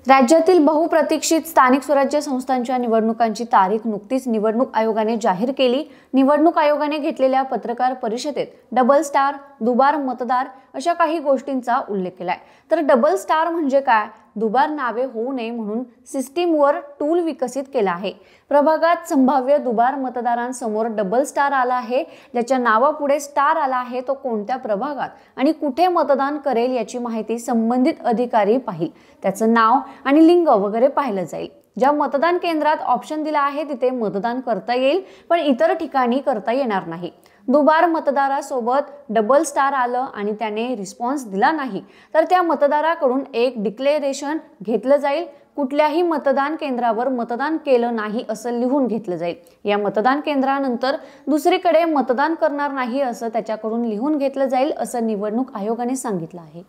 राज्यातील बहुप्रतीक्षित स्थानिक स्वराज्य संस्थांच्या निवडणुकांची तारीख नुकतीच निवडणूक आयोगाने जाहीर केली। निवडणूक आयोगाने घेतलेल्या पत्रकार परिषदेत डबल स्टार, दुबार मतदार अशा काही गोष्टींचा उल्लेख केलाय। तर डबल स्टार म्हणजे काय? दुबार नावे होऊ नये म्हणून सिस्टीमवर टूल विकसित केला आहे। प्रभागात संभाव्य दुबार मतदारांसमोर डबल स्टार आला आहे। ज्याच्या नावापुढे स्टार आला आहे तो कोणत्या प्रभागात आणि कुठे मतदान करेल याची माहिती संबंधित अधिकारी पाहिल। त्याचं नाव आणि लिंग वगैरे पाहिलं जाईल। ज्या मतदान केंद्रात ऑप्शन दिला आहे तिथे मतदान करता येईल, पण इतर ठिकाणी करता येणार नाही। दुबार मतदारासोबत डबल स्टार आलं आणि त्याने रिस्पॉन्स दिला नाही तर त्या मतदाराकडून एक डिक्लेरेशन घेतलं जाईल। कुठल्याही मतदान केंद्रावर मतदान केलं नाही असं लिहून घेतलं जाईल। या मतदान केंद्रानंतर दुसरीकडे मतदान करणार नाही असं त्याच्याकडून लिहून घेतलं जाईल असं निवडणूक आयोगाने सांगितलं आहे।